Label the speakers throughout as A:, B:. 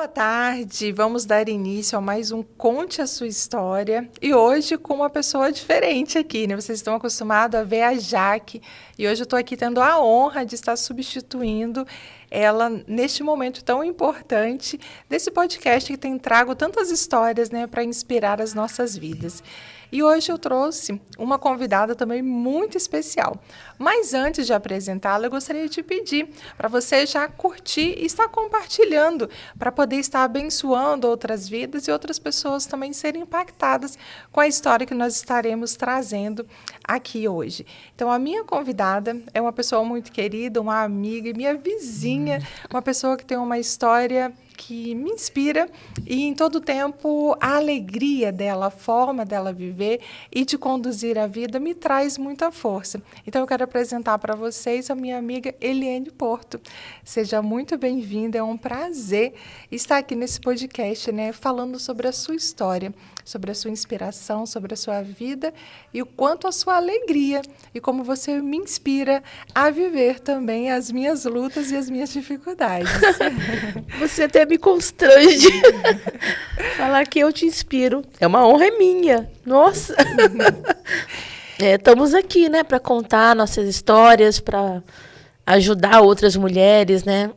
A: Boa tarde, vamos dar início a mais um Conte a Sua História e hoje com uma pessoa diferente aqui, né? Vocês estão acostumados a ver a Jaque e hoje eu estou aqui tendo a honra de estar substituindo ela neste momento tão importante desse podcast que tem trago tantas histórias, né, para inspirar as nossas vidas. E hoje eu trouxe uma convidada também muito especial. Mas antes de apresentá-la, eu gostaria de pedir para você já curtir e estar compartilhando, para poder estar abençoando outras vidas e outras pessoas também serem impactadas com a história que nós estaremos trazendo aqui hoje. Então, a minha convidada é uma pessoa muito querida, uma amiga, minha vizinha, uma pessoa que tem uma história que me inspira e em todo tempo a alegria dela, a forma dela viver e de conduzir a vida me traz muita força. Então eu quero apresentar para vocês a minha amiga Eliane Porto. Seja muito bem-vinda, é um prazer estar aqui nesse podcast, né, falando sobre a sua história, sobre a sua inspiração, sobre a sua vida e o quanto a sua alegria e como você me inspira a viver também as minhas lutas e as minhas dificuldades.
B: Você até me constrange falar que eu te inspiro. É uma honra minha. Nossa! Estamos aqui, né, para contar nossas histórias, para ajudar outras mulheres, né?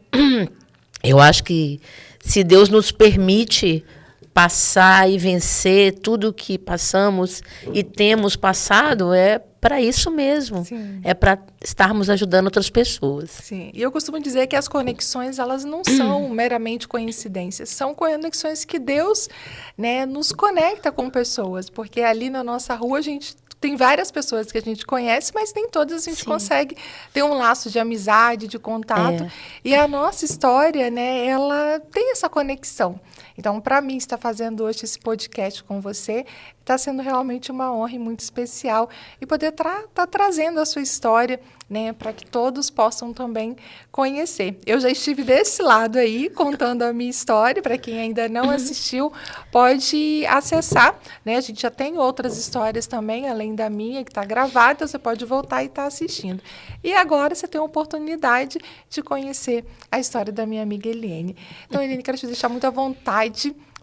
B: Eu acho que se Deus nos permite passar e vencer tudo que passamos e temos passado, é para isso mesmo.
A: Sim.
B: É para estarmos ajudando outras pessoas.
A: Sim, e eu costumo dizer que as conexões, elas não são meramente coincidências, são conexões que Deus, né, nos conecta com pessoas, porque ali na nossa rua a gente tem várias pessoas que a gente conhece, mas nem todas a gente
B: Sim.
A: consegue ter um laço de amizade, de contato. E a nossa história, né, ela tem essa conexão. Então, para mim, estar fazendo hoje esse podcast com você está sendo realmente uma honra e muito especial. E poder estar trazendo a sua história, né, para que todos possam também conhecer. Eu já estive desse lado aí, contando a minha história. Para quem ainda não assistiu, pode acessar, né? A gente já tem outras histórias também, além da minha, que está gravada, então você pode voltar e estar assistindo. E agora você tem a oportunidade de conhecer a história da minha amiga Eliane. Então, Eliane, quero te deixar muito à vontade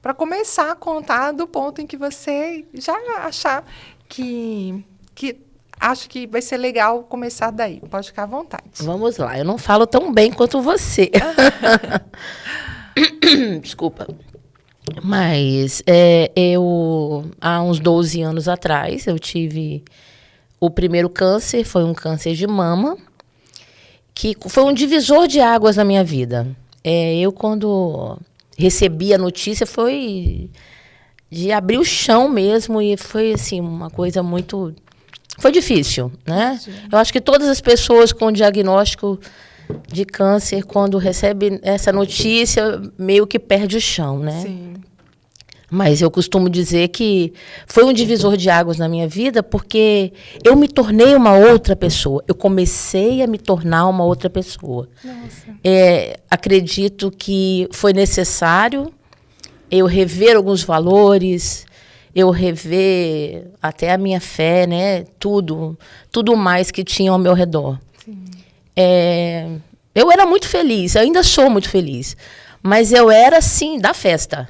A: para começar a contar do ponto em que você já achar que acho que vai ser legal começar daí. Pode ficar à vontade.
B: Vamos lá, eu não falo tão bem quanto você. Desculpa. Mas eu, há uns 12 anos atrás, eu tive o primeiro câncer, foi um câncer de mama, que foi um divisor de águas na minha vida. Eu, quando recebi a notícia, foi de abrir o chão mesmo, e foi assim, uma coisa muito... Foi difícil, né?
A: Sim.
B: Eu acho que todas as pessoas com diagnóstico de câncer, quando recebem essa notícia, meio que perde o chão, né?
A: Sim.
B: Mas eu costumo dizer que foi um divisor de águas na minha vida, porque eu me tornei uma outra pessoa. Eu comecei a me tornar uma outra pessoa.
A: Nossa.
B: Acredito que foi necessário eu rever alguns valores, eu rever até a minha fé, né? Tudo mais que tinha ao meu redor.
A: Sim.
B: Eu era muito feliz, ainda sou muito feliz. Mas eu era, sim, da festa.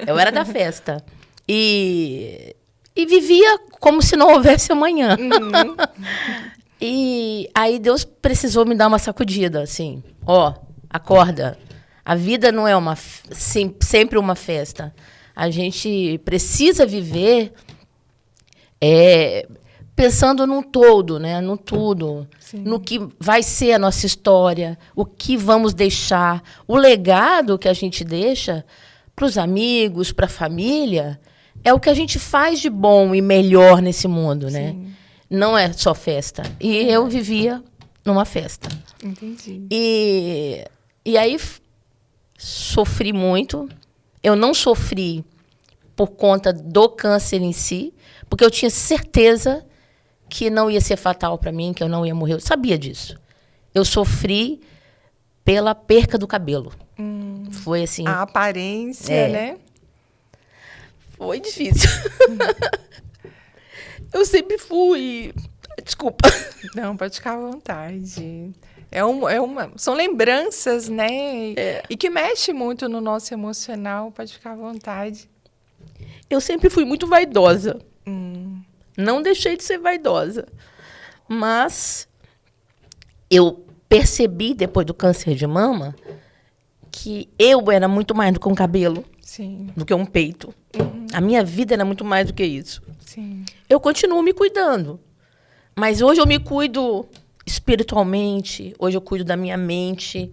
B: Eu era da festa. E vivia como se não houvesse amanhã.
A: Uhum.
B: E aí Deus precisou me dar uma sacudida, assim. Acorda. A vida não é sempre uma festa. A gente precisa viver pensando num todo, né? No tudo. Sim. No que vai ser a nossa história, o que vamos deixar, o legado que a gente deixa para os amigos, para a família, é o que a gente faz de bom e melhor nesse mundo, né?
A: Sim.
B: Não é só festa. E eu vivia numa festa.
A: Entendi.
B: E aí sofri muito. Eu não sofri por conta do câncer em si, porque eu tinha certeza que não ia ser fatal para mim, que eu não ia morrer. Eu sabia disso. Eu sofri pela perca do cabelo. Foi assim...
A: A aparência, né?
B: Foi difícil. Eu sempre fui... Desculpa.
A: Não, pode ficar à vontade. São lembranças, né? E que mexe muito no nosso emocional. Pode ficar à vontade.
B: Eu sempre fui muito vaidosa. Não deixei de ser vaidosa. Mas eu percebi, depois do câncer de mama, que eu era muito mais do que um cabelo,
A: Sim.
B: do que um peito. A minha vida era muito mais do que isso.
A: Sim.
B: Eu continuo me cuidando. Mas hoje eu me cuido espiritualmente, hoje eu cuido da minha mente.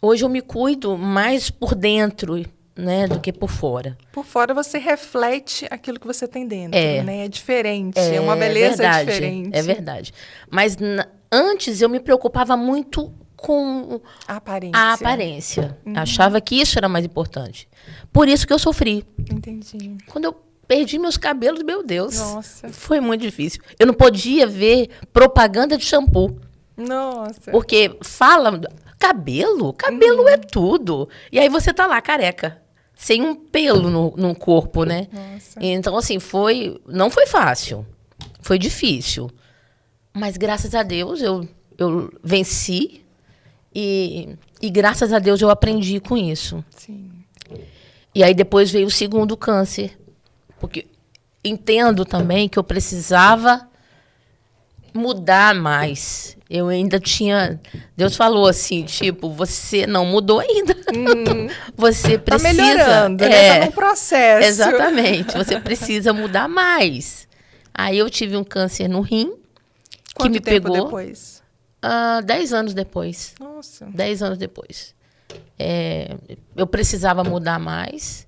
B: Hoje eu me cuido mais por dentro, né, do que por fora.
A: Por fora você reflete aquilo que você tem dentro, né? É diferente, é uma beleza
B: verdade,
A: diferente.
B: É verdade. Mas antes eu me preocupava muito com
A: a aparência.
B: A aparência. Achava que isso era mais importante. Por isso que eu sofri.
A: Entendi.
B: Quando eu perdi meus cabelos, meu Deus.
A: Nossa.
B: Foi muito difícil. Eu não podia ver propaganda de shampoo.
A: Nossa.
B: Porque fala... Cabelo? Cabelo é tudo. E aí você tá lá, careca. Sem um pelo no corpo, né?
A: Nossa.
B: Então, assim, não foi fácil. Foi difícil. Mas, graças a Deus, eu venci. E graças a Deus, eu aprendi com isso.
A: Sim.
B: E aí, depois veio o segundo câncer. Porque entendo também que eu precisava mudar mais. Eu ainda tinha... Deus falou assim, tipo, você não mudou ainda. Você precisa...
A: Tá melhorando, né? Tá num processo.
B: Exatamente. Você precisa mudar mais. Aí eu tive um câncer no rim.
A: Quanto
B: que me
A: tempo
B: pegou
A: depois?
B: 10 anos depois.
A: Nossa.
B: 10 anos depois. Eu precisava mudar mais.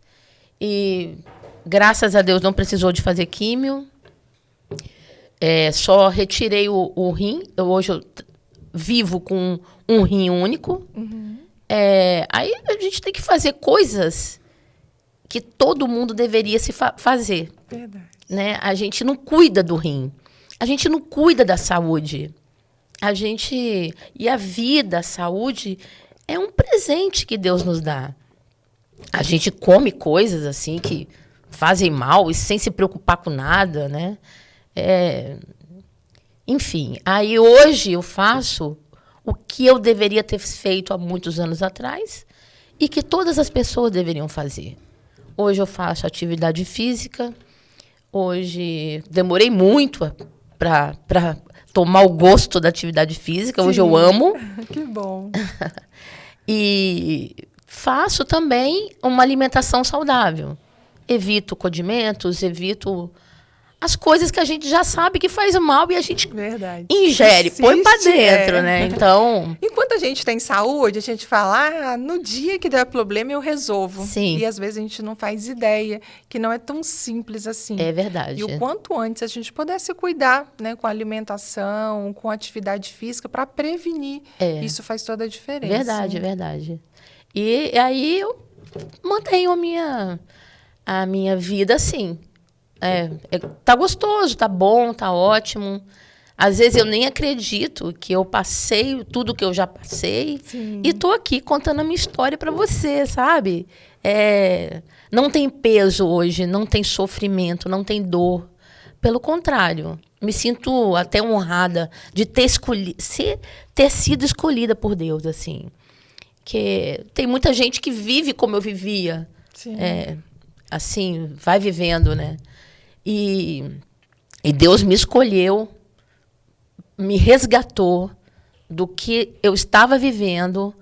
B: E, graças a Deus, não precisou de fazer químio. Só retirei o rim. Hoje eu vivo com um rim único. Aí a gente tem que fazer coisas que todo mundo deveria se fazer.
A: Verdade.
B: Né? A gente não cuida do rim. A gente não cuida da saúde. E a vida, a saúde, é um presente que Deus nos dá. A gente come coisas assim que fazem mal e sem se preocupar com nada, né? Enfim, aí hoje eu faço o que eu deveria ter feito há muitos anos atrás e que todas as pessoas deveriam fazer. Hoje eu faço atividade física. Hoje demorei muito para tomar o gosto da atividade física. Sim. Hoje eu amo.
A: Que bom.
B: E faço também uma alimentação saudável. Evito condimentos, evito as coisas que a gente já sabe que faz mal e a gente ingere, põe para dentro, né? Então...
A: Enquanto a gente tem saúde, a gente fala, no dia que der problema eu resolvo.
B: Sim.
A: E às vezes a gente não faz ideia que não é tão simples assim.
B: É verdade.
A: E o quanto antes a gente pudesse cuidar, né, com alimentação, com atividade física, para prevenir, isso faz toda a diferença.
B: Verdade, verdade. E aí eu mantenho a minha vida assim. Tá gostoso, tá bom, tá ótimo. Às vezes eu nem acredito que eu passei tudo que eu já passei. Sim. E tô aqui contando a minha história para você, sabe? Não tem peso hoje, não tem sofrimento, não tem dor. Pelo contrário, me sinto até honrada de ter sido escolhida por Deus, assim. Que tem muita gente que vive como eu vivia.
A: Sim.
B: Assim, vai vivendo, né? E Deus me escolheu, me resgatou do que eu estava vivendo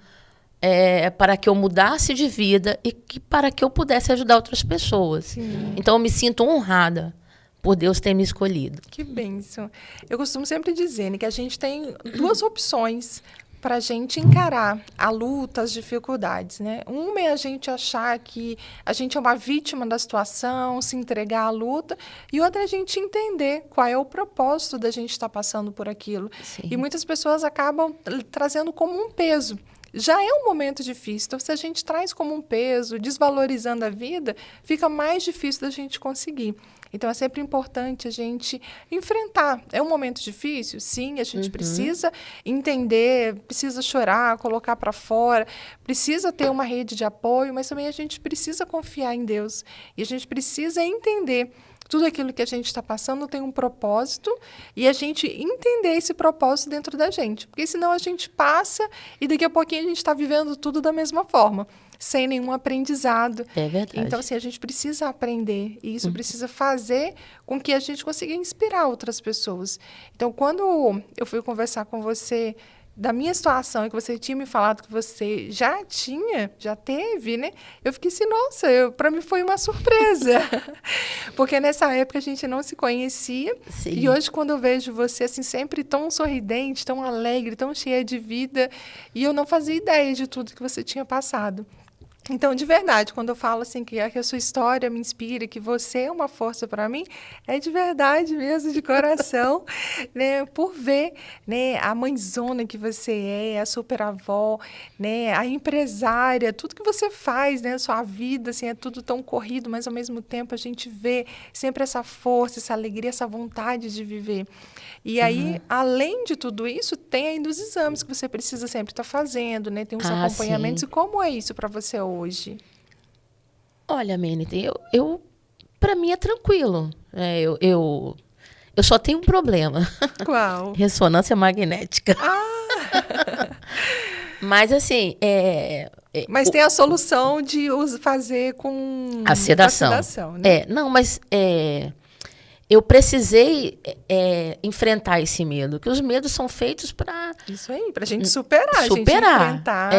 B: para que eu mudasse de vida e para que eu pudesse ajudar outras pessoas.
A: Sim.
B: Então, eu me sinto honrada por Deus ter me escolhido.
A: Que bênção. Eu costumo sempre dizer, né, que a gente tem duas opções para a gente encarar a luta, as dificuldades, né? Uma é a gente achar que a gente é uma vítima da situação, se entregar à luta, e outra é a gente entender qual é o propósito da gente estar passando por aquilo.
B: Sim.
A: E muitas pessoas acabam trazendo como um peso. Já é um momento difícil, então se a gente traz como um peso, desvalorizando a vida, fica mais difícil da gente conseguir. Então, é sempre importante a gente enfrentar. É um momento difícil? Sim, a gente precisa entender, precisa chorar, colocar para fora, precisa ter uma rede de apoio, mas também a gente precisa confiar em Deus. E a gente precisa entender tudo aquilo que a gente está passando tem um propósito e a gente entender esse propósito dentro da gente. Porque senão a gente passa e daqui a pouquinho a gente está vivendo tudo da mesma forma, sem nenhum aprendizado.
B: É verdade.
A: Então, assim, a gente precisa aprender e isso precisa fazer com que a gente consiga inspirar outras pessoas. Então, quando eu fui conversar com você da minha situação, e que você tinha me falado que você já teve, né? Eu fiquei assim, nossa, para mim foi uma surpresa. Porque nessa época a gente não se conhecia.
B: Sim.
A: E hoje, quando eu vejo você, assim, sempre tão sorridente, tão alegre, tão cheia de vida, e eu não fazia ideia de tudo que você tinha passado. Então, de verdade, quando eu falo assim que a sua história me inspira, que você é uma força para mim, é de verdade mesmo, de coração, né? Por ver, né, a mãezona que você é, a super avó, né, a empresária, tudo que você faz, né, a sua vida, assim, é tudo tão corrido, mas ao mesmo tempo a gente vê sempre essa força, essa alegria, essa vontade de viver. E aí, além de tudo isso, tem ainda os exames que você precisa sempre estar fazendo, né? Tem os acompanhamentos.
B: Sim.
A: E como é isso para você hoje?
B: Olha, Menity, para mim é tranquilo. Eu só tenho um problema.
A: Qual?
B: Ressonância magnética. Mas, assim...
A: Mas tem a solução de fazer com
B: a sedação.
A: Né?
B: Não, mas... eu precisei enfrentar esse medo, que os medos são feitos para...
A: Isso aí, para a gente superar. A gente enfrentar.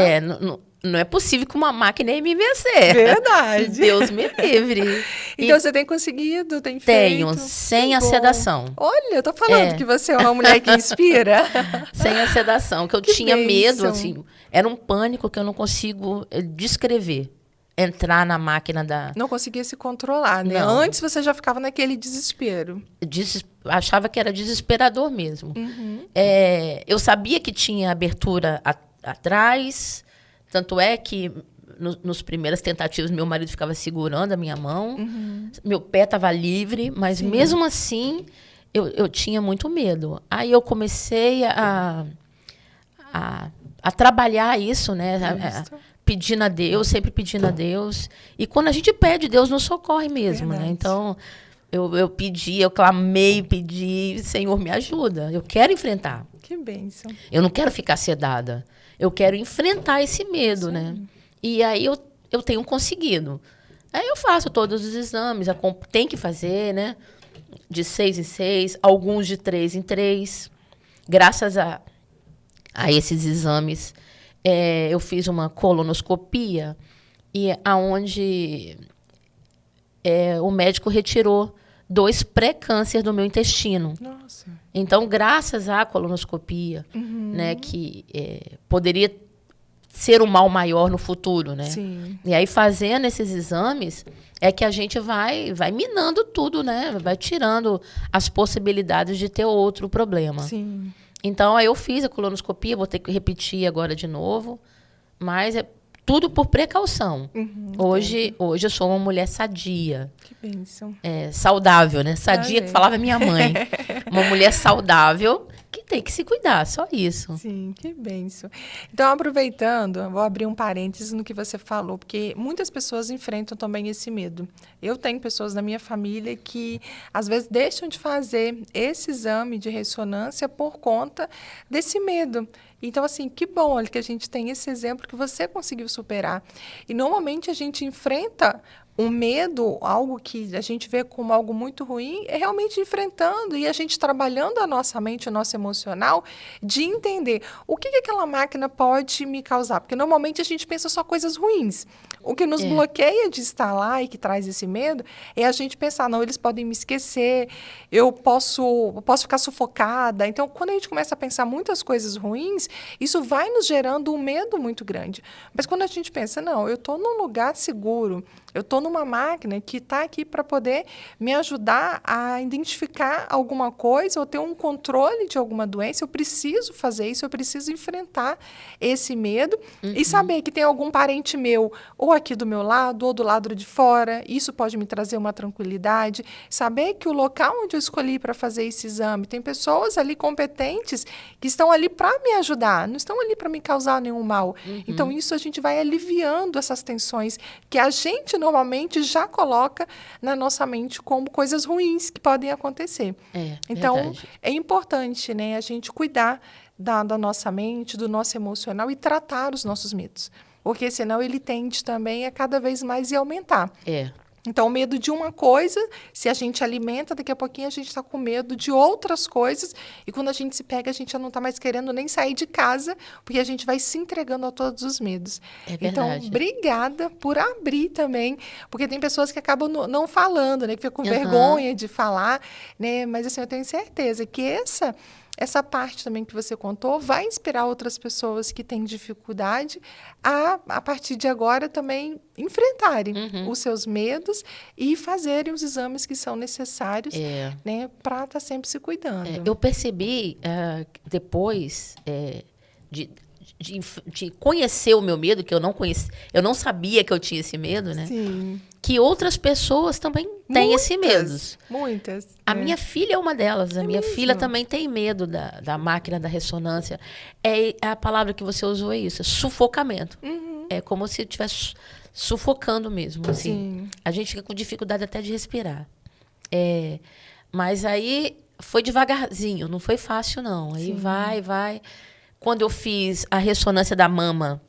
B: Não é possível que uma máquina ia me vencer.
A: Verdade.
B: Deus me livre.
A: Então, você tem conseguido, tem feito?
B: Tenho, sem a sedação.
A: Olha, eu tô falando que você é uma mulher que inspira.
B: Sem a sedação, que eu tinha medo, assim, era um pânico que eu não consigo descrever. Entrar na máquina da...
A: Não conseguia se controlar, né?
B: Não.
A: Antes você já ficava naquele desespero.
B: Achava que era desesperador mesmo. Eu sabia que tinha abertura atrás, tanto é que nos primeiras tentativas meu marido ficava segurando a minha mão, meu pé estava livre, mas mesmo assim eu tinha muito medo. Aí eu comecei a trabalhar isso, né? Pedindo a Deus, sempre pedindo a Deus. E quando a gente pede, Deus nos socorre mesmo, né? Então, eu pedi, eu clamei, pedi, Senhor, me ajuda. Eu quero enfrentar.
A: Que bênção.
B: Eu não quero ficar sedada. Eu quero enfrentar esse medo, né? E aí eu tenho conseguido. Aí eu faço todos os exames, tem que fazer, né? De 6 em 6, alguns de 3 em 3. Graças a esses exames... eu fiz uma colonoscopia e aonde o médico retirou 2 pré-câncer do meu intestino.
A: Nossa.
B: Então, graças à colonoscopia, né, que poderia ser um mal maior no futuro, né?
A: Sim.
B: E aí, fazendo esses exames, é que a gente vai minando tudo, né? Vai tirando as possibilidades de ter outro problema.
A: Sim.
B: Então, aí eu fiz a colonoscopia, vou ter que repetir agora de novo, mas é tudo por precaução. Hoje eu sou uma mulher sadia.
A: Que bênção.
B: Saudável, né? Sadia, que falava minha mãe. Uma mulher saudável que tem que se cuidar, só isso.
A: Sim, que bênção. Então, aproveitando, eu vou abrir um parênteses no que você falou, porque muitas pessoas enfrentam também esse medo. Eu tenho pessoas na minha família que, às vezes, deixam de fazer esse exame de ressonância por conta desse medo. Então, assim, que bom olha, que a gente tem esse exemplo que você conseguiu superar. E, normalmente, a gente enfrenta um medo, algo que a gente vê como algo muito ruim, é realmente enfrentando e a gente trabalhando a nossa mente, o nosso emocional, de entender o que aquela máquina pode me causar. Porque normalmente a gente pensa só coisas ruins. O que nos bloqueia de estar lá e que traz esse medo é a gente pensar, não, eles podem me esquecer, eu posso ficar sufocada. Então, quando a gente começa a pensar muitas coisas ruins, isso vai nos gerando um medo muito grande. Mas quando a gente pensa, não, eu estou num lugar seguro, eu estou numa máquina que está aqui para poder me ajudar a identificar alguma coisa ou ter um controle de alguma doença, eu preciso fazer isso, eu preciso enfrentar esse medo e saber que tem algum parente meu, ou aqui do meu lado, ou do lado de fora, isso pode me trazer uma tranquilidade. Saber que o local onde eu escolhi para fazer esse exame, tem pessoas ali competentes que estão ali para me ajudar, não estão ali para me causar nenhum mal. Então, isso a gente vai aliviando essas tensões que a gente normalmente mente já coloca na nossa mente como coisas ruins que podem acontecer. Então,
B: verdade.
A: é importante, né, a gente cuidar da nossa mente, do nosso emocional e tratar os nossos medos. Porque senão ele tende também a cada vez mais ir aumentar. Então, o medo de uma coisa, se a gente alimenta, daqui a pouquinho a gente está com medo de outras coisas. E quando a gente se pega, a gente já não está mais querendo nem sair de casa, porque a gente vai se entregando a todos os medos. Então, obrigada por abrir também, porque tem pessoas que acabam não falando, né? Que ficam com vergonha de falar, né? Mas assim, eu tenho certeza que essa parte também que você contou vai inspirar outras pessoas que têm dificuldade a partir de agora, também enfrentarem os seus medos e fazerem os exames que são necessários, né, para estar sempre se cuidando.
B: Eu percebi, depois de conhecer o meu medo, que eu não sabia que eu tinha esse medo, né?
A: Sim.
B: Que outras pessoas também têm esse medo.
A: Muitas.
B: A minha filha é uma delas. A minha
A: mesmo?
B: filha também tem medo da máquina da ressonância. A palavra que você usou é isso, sufocamento. É como se estivesse sufocando mesmo. Assim. A gente fica com dificuldade até de respirar. Mas aí foi devagarzinho, não foi fácil, não. Aí vai. Quando eu fiz a ressonância da mama,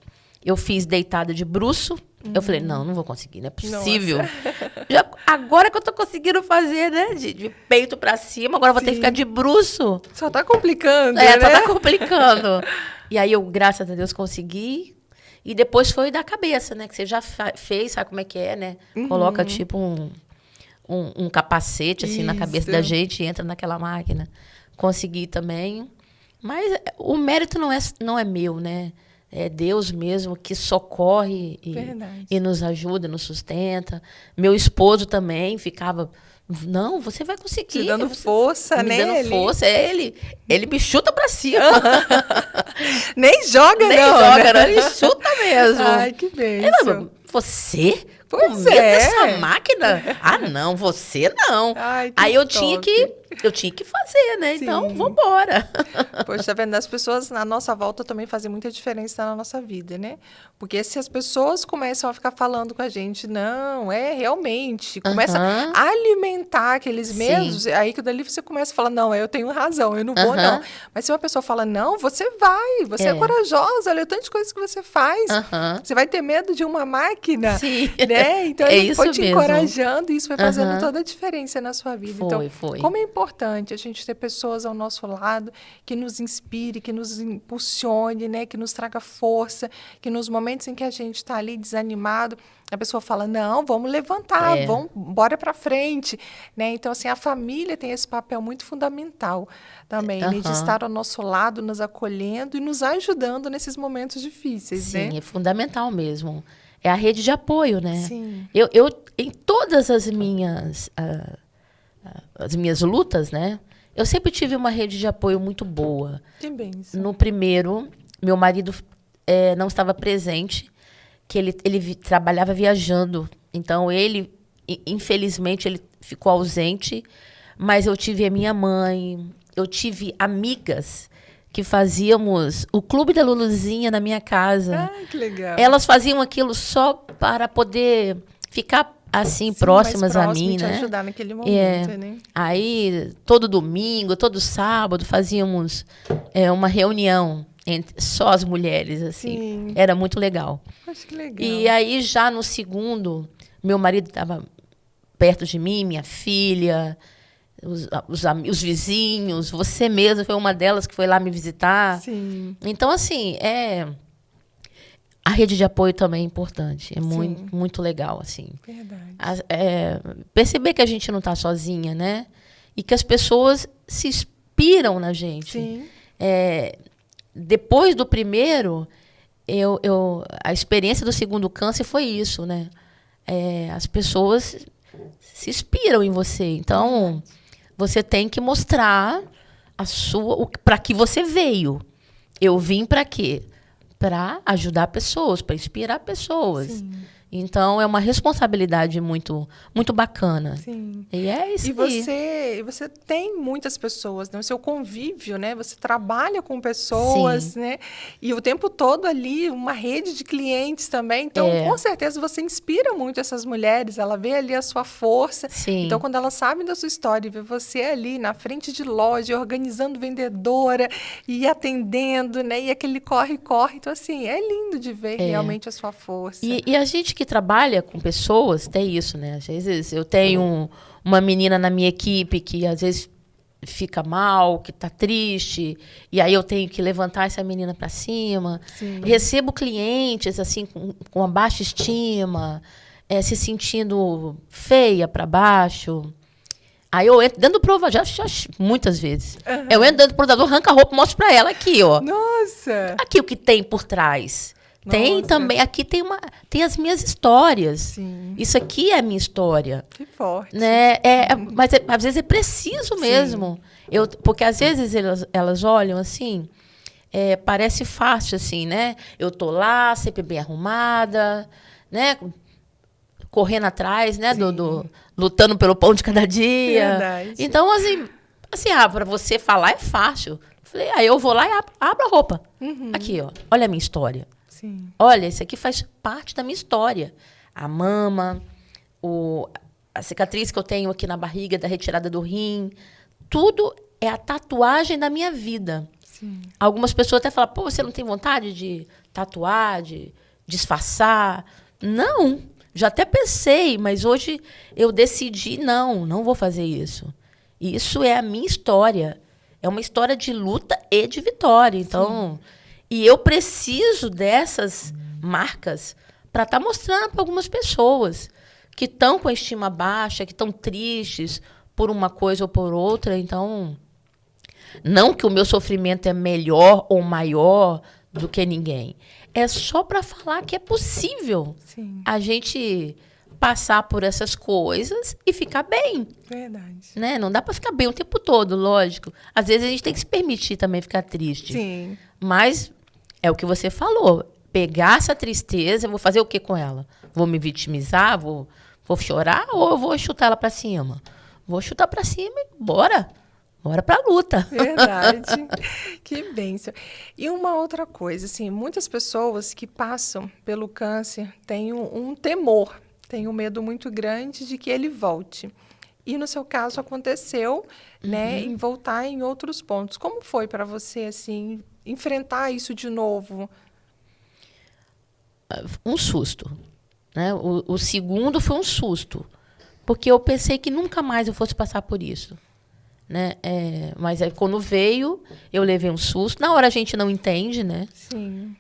B: eu fiz deitada de bruço. Eu falei, não vou conseguir, não é possível. Agora que eu tô conseguindo fazer, né? De peito pra cima, agora eu vou ter que ficar de bruço.
A: Só tá complicando, né?
B: Só tá complicando. E aí eu, graças a Deus, consegui. E depois foi da cabeça, né? Que você já fez, sabe como é que é, né? Coloca tipo um capacete assim na cabeça da gente e entra naquela máquina. Consegui também. Mas o mérito não é meu, né? É Deus mesmo que socorre e nos ajuda, nos sustenta. Meu esposo também ficava... Não, você vai conseguir.
A: Te dando força, né?
B: Me dando força. Ele me chuta pra cima.
A: Nem joga,
B: Nem
A: não.
B: joga, não. Ele chuta mesmo.
A: Ai, que bênção.
B: Você?
A: Pois
B: com medo dessa máquina? Ah, não, você não.
A: Ai,
B: aí eu tinha que fazer, né? Então, vambora.
A: Poxa, tá vendo? As pessoas na nossa volta também fazem muita diferença na nossa vida, né? Porque se as pessoas começam a ficar falando com a gente, não, realmente, começa a alimentar aqueles medos, aí que dali você começa a falar, não, eu tenho razão, eu não vou, não. Mas se uma pessoa fala, não, você vai, você é corajosa, olha o tanto de coisas que você faz. Você vai ter medo de uma máquina, né? Então, ele foi te encorajando e isso foi fazendo toda a diferença na sua vida.
B: Foi.
A: Como é importante a gente ter pessoas ao nosso lado que nos inspire, que nos impulsione, né? Que nos traga força, que nos momentos em que a gente está ali desanimado, a pessoa fala, não, vamos levantar, bora para frente, né? Então, assim, a família tem esse papel muito fundamental também, né? De estar ao nosso lado, nos acolhendo e nos ajudando nesses momentos difíceis, né?
B: Sim, é fundamental mesmo. É a rede de apoio, né?
A: Sim.
B: Eu em todas as minhas lutas, né? Eu sempre tive uma rede de apoio muito boa.
A: Que bênção.
B: No primeiro, meu marido não estava presente, que ele trabalhava viajando. Então, infelizmente, ele ficou ausente, mas eu tive a minha mãe, eu tive amigas que fazíamos o Clube da Luluzinha na minha casa.
A: Ah, que legal.
B: Elas faziam aquilo só para poder ficar assim, próximas a mim,
A: te
B: né?
A: ajudar naquele momento, né?
B: Aí, todo domingo, todo sábado, fazíamos uma reunião entre só as mulheres, assim.
A: Sim.
B: Era muito legal.
A: Acho que legal.
B: E aí, já no segundo, meu marido estava perto de mim, minha filha, os vizinhos, você mesma foi uma delas que foi lá me visitar.
A: Sim.
B: Então, assim, a rede de apoio também é importante. É muito, muito legal, assim.
A: Verdade.
B: Perceber que a gente não está sozinha, né? E que as pessoas se inspiram na gente.
A: Sim.
B: Depois do primeiro, a experiência do segundo câncer foi isso, né? As pessoas se inspiram em você. Então, você tem que mostrar para que você veio. Eu vim para quê? Para ajudar pessoas, para inspirar pessoas.
A: Sim.
B: Então, é uma responsabilidade muito, muito bacana.
A: Sim.
B: E é isso
A: E você tem muitas pessoas, né? O seu convívio, né? Você trabalha com pessoas,
B: Sim.
A: né? E o tempo todo ali, uma rede de clientes também. Então,
B: É.
A: com certeza, você inspira muito essas mulheres. Ela vê ali a sua força.
B: Sim.
A: Então, quando elas sabem da sua história e vê você ali na frente de loja, organizando vendedora e atendendo, né? E aquele corre-corre. Então, assim, é lindo de ver realmente a sua força.
B: E a gente que trabalha com pessoas tem isso, né? Às vezes eu tenho uma menina na minha equipe que às vezes fica mal, que tá triste, e aí eu tenho que levantar essa menina para cima.
A: Sim.
B: Recebo clientes assim com uma baixa estima, se sentindo feia para baixo. Aí eu entro dentro do provador, já muitas vezes.
A: Uhum.
B: Eu entro dentro do provador, arranco a roupa, mostro para ela aqui, ó.
A: Nossa!
B: Aqui o que tem por trás. Tem
A: Nossa.
B: também, aqui tem as minhas histórias.
A: Sim.
B: Isso aqui é a minha história.
A: Que forte.
B: Né? Mas às vezes é preciso mesmo. Porque às vezes elas olham assim, parece fácil assim, né? Eu tô lá, sempre bem arrumada, né? Correndo atrás, né? Lutando pelo pão de cada dia.
A: Verdade.
B: Então, assim, para você falar é fácil. Falei, aí eu vou lá e abro a roupa.
A: Uhum.
B: Aqui, ó. Olha a minha história.
A: Sim.
B: Olha, isso aqui faz parte da minha história. A mama, a cicatriz que eu tenho aqui na barriga, da retirada do rim. Tudo é a tatuagem da minha vida.
A: Sim.
B: Algumas pessoas até falam, pô, você não tem vontade de tatuar, de disfarçar? Não, já até pensei, mas hoje eu decidi, não vou fazer isso. Isso é a minha história. É uma história de luta e de vitória. Então... Sim. E eu preciso dessas marcas para estar mostrando para algumas pessoas que estão com a estima baixa, que estão tristes por uma coisa ou por outra. Então, não que o meu sofrimento é melhor ou maior do que ninguém. É só para falar que é possível.
A: Sim.
B: A gente passar por essas coisas e ficar bem.
A: Verdade.
B: Né? Não dá para ficar bem o tempo todo, lógico. Às vezes a gente tem que se permitir também ficar triste.
A: Sim.
B: Mas é o que você falou. Pegar essa tristeza, eu vou fazer o que com ela? Vou me vitimizar? Vou chorar? Ou eu vou chutar ela para cima? Vou chutar para cima e bora. Bora pra luta.
A: Verdade. Que bênção. E uma outra coisa, assim, muitas pessoas que passam pelo câncer têm um temor, têm um medo muito grande de que ele volte. E no seu caso aconteceu, né, em voltar em outros pontos. Como foi para você, assim, enfrentar isso de novo?
B: Um susto. Né? O segundo foi um susto. Porque eu pensei que nunca mais eu fosse passar por isso. Né? Mas aí, quando veio, eu levei um susto. Na hora a gente não entende, né?
A: Sim.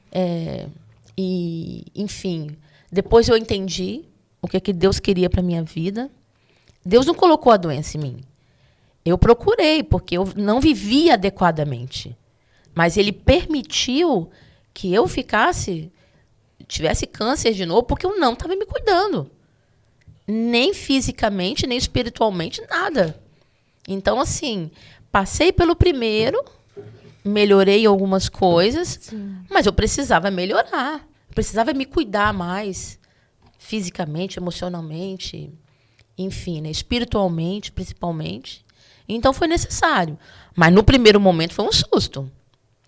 B: E, enfim, depois eu entendi o que Deus queria para minha vida. Deus não colocou a doença em mim. Eu procurei, porque eu não vivia adequadamente. Mas Ele permitiu que eu tivesse câncer de novo, porque eu não estava me cuidando. Nem fisicamente, nem espiritualmente, nada. Então, assim, passei pelo primeiro, melhorei algumas coisas, sim, mas eu precisava melhorar. Eu precisava me cuidar mais, fisicamente, emocionalmente, enfim, né, espiritualmente, principalmente. Então, foi necessário. Mas, no primeiro momento, foi um susto.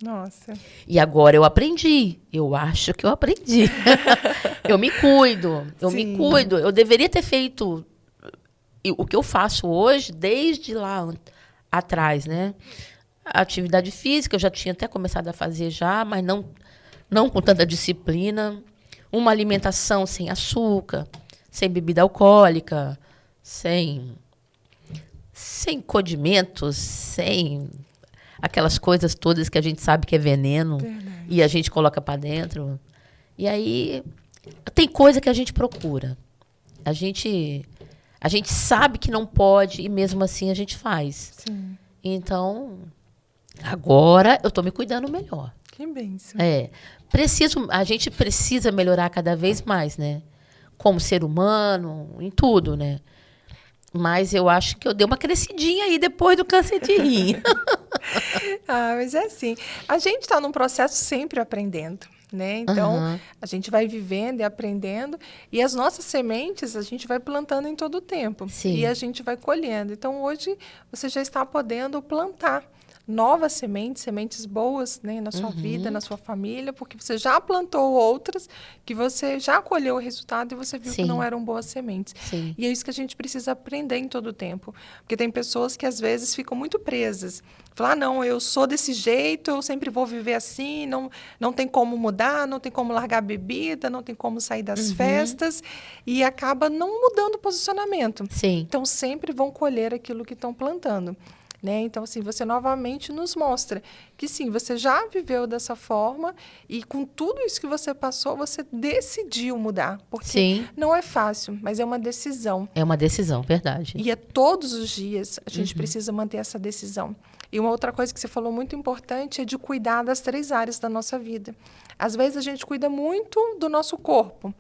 A: Nossa.
B: E agora eu aprendi. Eu acho que eu aprendi. Eu me cuido. Me cuido. Eu deveria ter feito o que eu faço hoje, desde lá atrás, né? A atividade física, eu já tinha até começado a fazer já, mas não com tanta disciplina. Uma alimentação sem açúcar, sem bebida alcoólica, sem condimentos, sem aquelas coisas todas que a gente sabe que é veneno. Verdade. E a gente coloca para dentro. E aí tem coisa que a gente procura. A gente sabe que não pode e mesmo assim a gente faz. Sim. Então, agora eu estou me cuidando melhor.
A: Que bênção.
B: A gente precisa melhorar cada vez mais, né? Como ser humano, em tudo, né? Mas eu acho que eu dei uma crescidinha aí depois do câncer de rim.
A: Mas é assim. A gente está num processo sempre aprendendo. né? Então,
B: Aham.
A: a gente vai vivendo e aprendendo, e as nossas sementes a gente vai plantando em todo o tempo.
B: Sim.
A: E a gente vai colhendo. Então, hoje, você já está podendo plantar novas sementes, sementes boas, né, na sua vida, na sua família, porque você já plantou outras que você já colheu o resultado e você viu que
B: Sim.
A: não eram boas sementes.
B: Sim.
A: E é isso que a gente precisa aprender em todo o tempo. Porque tem pessoas que, às vezes, ficam muito presas. Falar, não, eu sou desse jeito, eu sempre vou viver assim, não tem como mudar, não tem como largar a bebida, não tem como sair das festas, e acaba não mudando o posicionamento.
B: Sim.
A: Então, sempre vão colher aquilo que estão plantando. Né? Então, assim, você novamente nos mostra que, sim, você já viveu dessa forma e com tudo isso que você passou, você decidiu mudar. Porque
B: Sim.
A: não é fácil, mas é uma decisão.
B: É uma decisão, verdade.
A: E é todos os dias a gente precisa manter essa decisão. E uma outra coisa que você falou muito importante é de cuidar das 3 áreas da nossa vida. Às vezes a gente cuida muito do nosso corpo,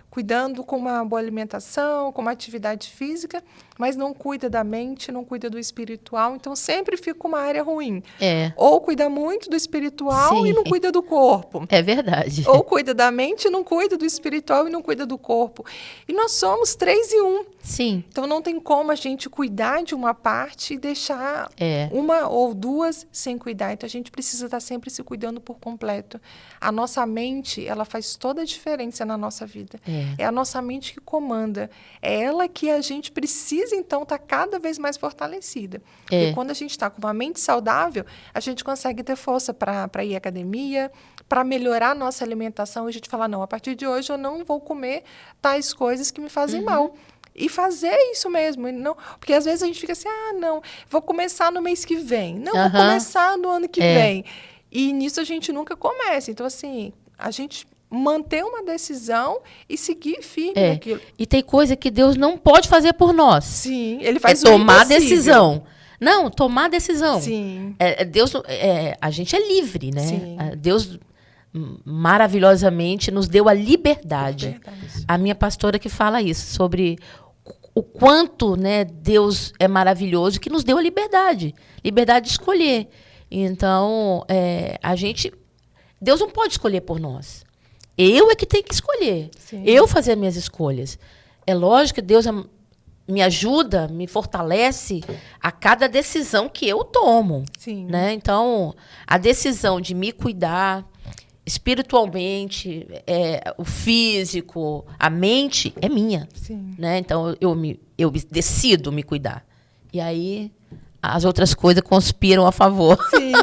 A: cuidando com uma boa alimentação, com uma atividade física, mas não cuida da mente, não cuida do espiritual, então sempre fica uma área ruim.
B: É.
A: Ou cuida muito do espiritual
B: Sim.
A: e não cuida do corpo.
B: É verdade.
A: Ou cuida da mente e não cuida do espiritual e não cuida do corpo. E nós somos 3 em 1.
B: Sim.
A: Então, não tem como a gente cuidar de uma parte e deixar
B: É.
A: uma ou duas sem cuidar. Então, a gente precisa estar sempre se cuidando por completo. A nossa mente, ela faz toda a diferença na nossa vida. É a nossa mente que comanda. É ela que a gente precisa, então, estar cada vez mais fortalecida. Porque quando a gente está com uma mente saudável, a gente consegue ter força para ir à academia, para melhorar a nossa alimentação. E a gente fala, não, a partir de hoje eu não vou comer tais coisas que me fazem mal. E fazer isso mesmo. E não, porque às vezes a gente fica assim, não, vou começar no mês que vem. Não, vou começar no ano que vem. E nisso a gente nunca começa. Então, assim, a gente manter uma decisão e seguir firme naquilo.
B: E tem coisa que Deus não pode fazer por nós.
A: Sim, ele faz o
B: tomar
A: impossível.
B: decisão. Não, tomar decisão.
A: Sim.
B: Deus, a gente é livre, né?
A: Sim.
B: Deus maravilhosamente nos deu a liberdade.
A: Verdade.
B: A minha pastora que fala isso, sobre o quanto, né, Deus é maravilhoso, que nos deu a liberdade de escolher. Então, Deus não pode escolher por nós. Eu é que tenho que escolher.
A: Sim.
B: Eu fazer as minhas escolhas. É lógico que Deus me ajuda, me fortalece a cada decisão que eu tomo.
A: Sim.
B: Né? Então, a decisão de me cuidar espiritualmente, o físico, a mente é minha.
A: Sim.
B: Né? Então, eu decido me cuidar. E aí, as outras coisas conspiram a favor.
A: Sim.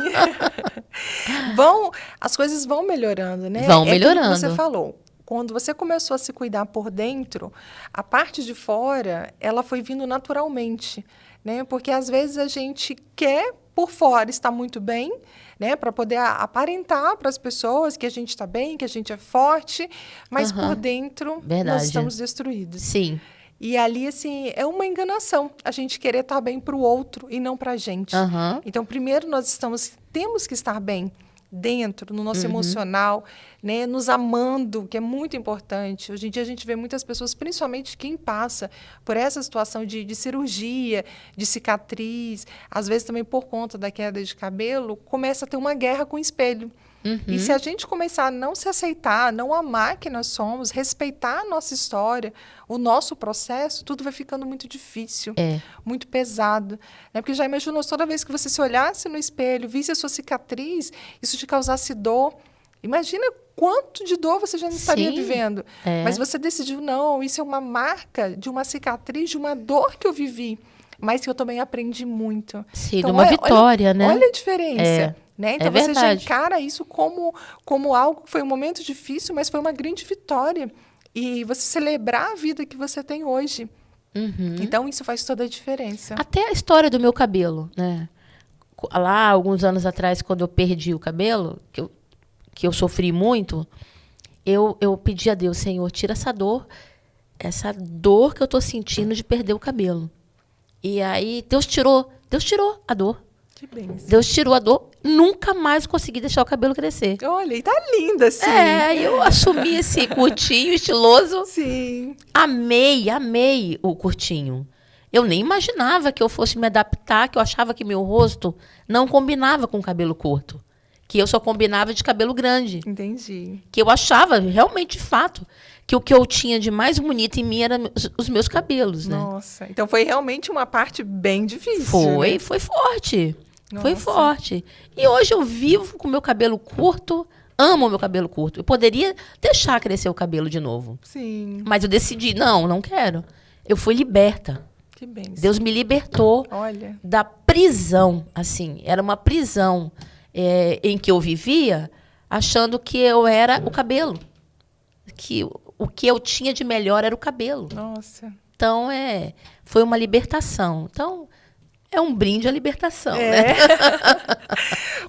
A: As coisas vão melhorando, né?
B: Vão
A: aquilo
B: melhorando.
A: que você falou. Quando você começou a se cuidar por dentro, a parte de fora, ela foi vindo naturalmente, né? Porque às vezes a gente quer por fora estar muito bem, né? Para poder aparentar para as pessoas que a gente está bem, que a gente é forte, mas por dentro nós estamos destruídos.
B: Sim.
A: E ali, assim, é uma enganação a gente querer estar bem para o outro e não para a gente. Então, primeiro nós temos que estar bem dentro, no nosso emocional, né? Nos amando, que é muito importante. Hoje em dia a gente vê muitas pessoas, principalmente quem passa por essa situação de cirurgia, de cicatriz, às vezes também por conta da queda de cabelo, começa a ter uma guerra com o espelho. E se a gente começar a não se aceitar, não amar quem nós somos, respeitar a nossa história, o nosso processo, tudo vai ficando muito difícil, muito pesado. Né? Porque já imaginou, toda vez que você se olhasse no espelho, visse a sua cicatriz, isso te causasse dor. Imagina quanto de dor você já não estaria vivendo. Mas você decidiu, não, isso é uma marca de uma cicatriz, de uma dor que eu vivi, mas que eu também aprendi muito.
B: Sim,
A: então,
B: de uma vitória, né?
A: Olha a diferença. Né? Então, você já
B: verdade.
A: encara isso como algo que foi um momento difícil, mas foi uma grande vitória. E você celebrar a vida que você tem hoje. Então, isso faz toda a diferença.
B: Até a história do meu cabelo, né? Lá, alguns anos atrás, quando eu perdi o cabelo, que eu sofri muito, eu pedi a Deus, Senhor, tira essa dor que eu tô sentindo de perder o cabelo. E aí, Deus tirou a dor.
A: Que bênção.
B: Deus tirou a dor, nunca mais consegui deixar o cabelo crescer.
A: Olha, e tá linda, assim.
B: Eu assumi esse curtinho estiloso.
A: Sim.
B: Amei o curtinho. Eu nem imaginava que eu fosse me adaptar, que eu achava que meu rosto não combinava com o cabelo curto. que eu só combinava de cabelo grande.
A: Entendi.
B: Que eu achava, realmente, de fato, que o que eu tinha de mais bonito em mim eram os meus cabelos, né?
A: Nossa, então foi realmente uma parte bem difícil,
B: Foi,
A: né?
B: foi forte. Foi
A: Nossa.
B: forte. E hoje eu vivo com o meu cabelo curto, amo o meu cabelo curto. Eu poderia deixar crescer o cabelo de novo.
A: Sim,
B: Mas eu decidi, não quero. Eu fui liberta.
A: que bem.
B: Deus me libertou
A: Olha,
B: da prisão, assim. Era uma prisão em que eu vivia achando que eu era o cabelo. Que o que eu tinha de melhor era o cabelo.
A: nossa.
B: Então, foi uma libertação. Então, é um brinde à libertação, né?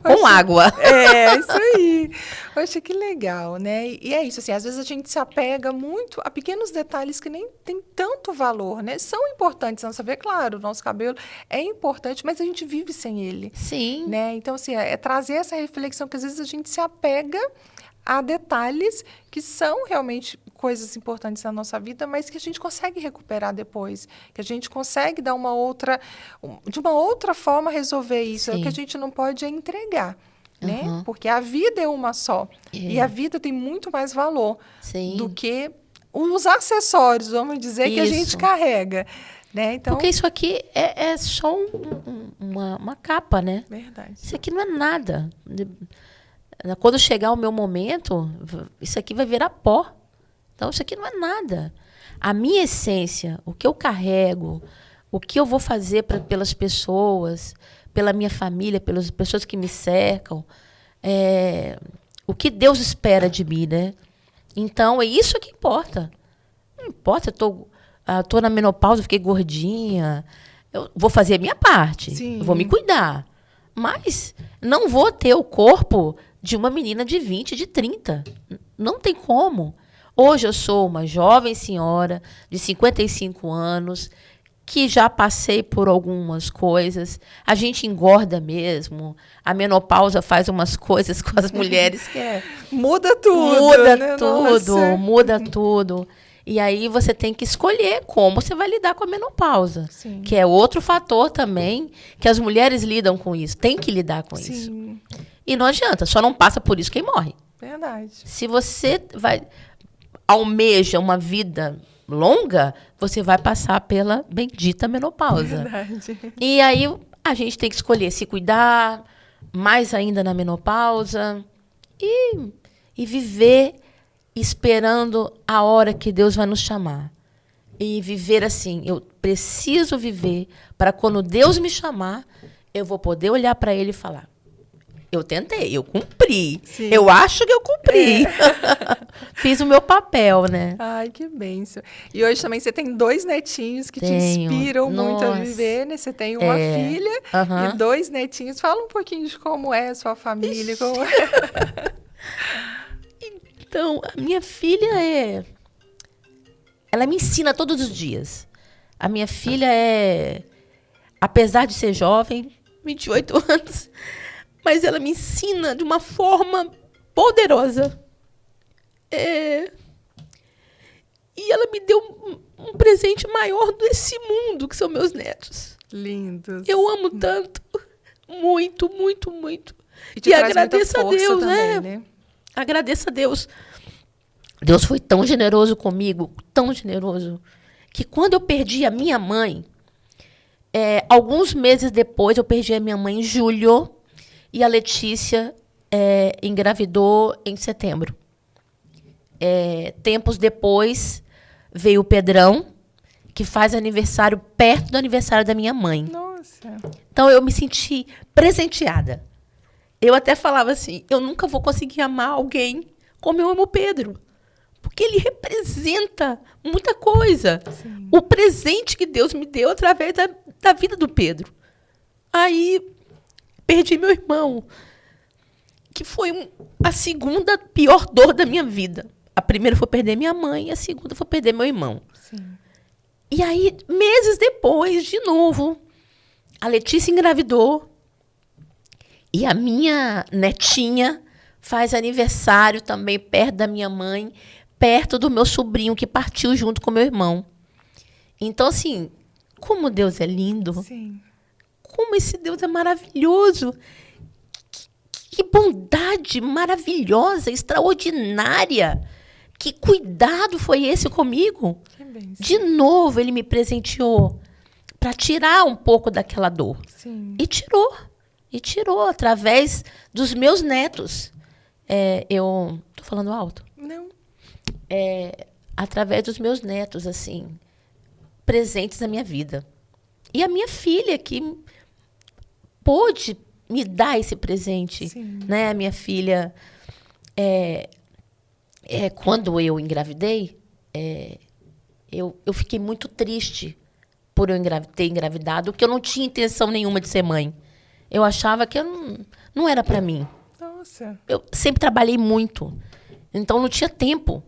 B: Com água.
A: É, isso aí. Poxa, que legal, né? E é isso, assim, às vezes a gente se apega muito a pequenos detalhes que nem tem tanto valor, né? São importantes na nossa vida, claro, o nosso cabelo é importante, mas a gente vive sem ele,
B: Sim.
A: né? Então, assim, é trazer essa reflexão que às vezes a gente se apega a detalhes que são realmente coisas importantes na nossa vida, mas que a gente consegue recuperar depois, que a gente consegue dar de uma outra forma resolver isso. É o
B: Sim.
A: que a gente não pode entregar, né?
B: Uhum.
A: Porque a vida é uma só. E a vida tem muito mais valor
B: Sim.
A: do que os acessórios, vamos dizer, que a gente
B: Isso.
A: carrega, né? Então,
B: Porque isso aqui é só uma capa, né?
A: verdade.
B: Isso aqui não é nada. Quando chegar o meu momento, isso aqui vai virar pó. Então, isso aqui não é nada. A minha essência, o que eu carrego, o que eu vou fazer pelas pessoas, pela minha família, pelas pessoas que me cercam, o que Deus espera de mim, né? Então, é isso que importa. Não importa, eu tô na menopausa, fiquei gordinha. Eu vou fazer a minha parte.
A: Sim.
B: Eu vou me cuidar. Mas não vou ter o corpo de uma menina de 20, de 30. Não tem como. Hoje eu sou uma jovem senhora de 55 anos, que já passei por algumas coisas. A gente engorda mesmo. A menopausa faz umas coisas com as mulheres que
A: Muda tudo,
B: muda
A: né?
B: tudo,
A: Nossa.
B: muda tudo. E aí você tem que escolher como você vai lidar com a menopausa.
A: Sim.
B: Que é outro fator também que as mulheres lidam com isso. Tem que lidar com isso.
A: Sim,
B: E não adianta, só não passa por isso quem morre.
A: verdade.
B: Se você almeja uma vida longa, você vai passar pela bendita menopausa.
A: Verdade.
B: E aí a gente tem que escolher se cuidar, mais ainda na menopausa, e viver esperando a hora que Deus vai nos chamar. E viver assim, eu preciso viver para quando Deus me chamar, eu vou poder olhar para Ele e falar: eu tentei, eu cumpri.
A: Sim.
B: Eu acho que eu cumpri. Fiz o meu papel, né?
A: Ai, que bênção. E hoje também você tem 2 netinhos que te
B: Tenho.
A: inspiram muito a
B: Nossa.
A: viver, né? Você tem uma filha
B: Aham.
A: e 2 netinhos. Fala um pouquinho de como é a sua família. Como é.
B: Então, a minha filha ela me ensina todos os dias. A minha filha apesar de ser jovem, 28 anos, mas ela me ensina de uma forma poderosa. E ela me deu um presente maior desse mundo, que são meus netos.
A: Lindos.
B: Eu amo tanto. Muito, muito, muito.
A: E te traz muita força também, né?
B: Agradeço a Deus. Deus foi tão generoso comigo, tão generoso, que quando eu perdi a minha mãe, alguns meses depois, eu perdi a minha mãe em julho, e a Letícia engravidou em setembro. Tempos depois, veio o Pedrão, que faz aniversário perto do aniversário da minha mãe.
A: Nossa.
B: Então, eu me senti presenteada. Eu até falava assim, eu nunca vou conseguir amar alguém como eu amo o Pedro. Porque ele representa muita coisa.
A: Sim.
B: O presente que Deus me deu através da vida do Pedro. Aí, perdi meu irmão, que foi a segunda pior dor da minha vida. A primeira foi perder minha mãe, e a segunda foi perder meu irmão.
A: Sim.
B: E aí, meses depois, de novo, a Letícia engravidou. E a minha netinha faz aniversário também perto da minha mãe, perto do meu sobrinho que partiu junto com meu irmão. Então, assim, como Deus é lindo,
A: Sim.
B: como esse Deus é maravilhoso, que Que bondade maravilhosa, extraordinária. Que cuidado foi esse comigo?
A: Que bênção.
B: De novo, ele me presenteou para tirar um pouco daquela dor.
A: Sim.
B: E tirou. E tirou através dos meus netos. Eu tô falando alto?
A: Não.
B: Através dos meus netos, assim, presentes na minha vida. E a minha filha, que pôde me dar esse presente.
A: Sim.
B: Né? A minha filha, quando eu engravidei, eu fiquei muito triste por eu ter engravidado, porque eu não tinha intenção nenhuma de ser mãe. Eu achava que eu não era para mim.
A: Nossa.
B: Eu sempre trabalhei muito, então não tinha tempo.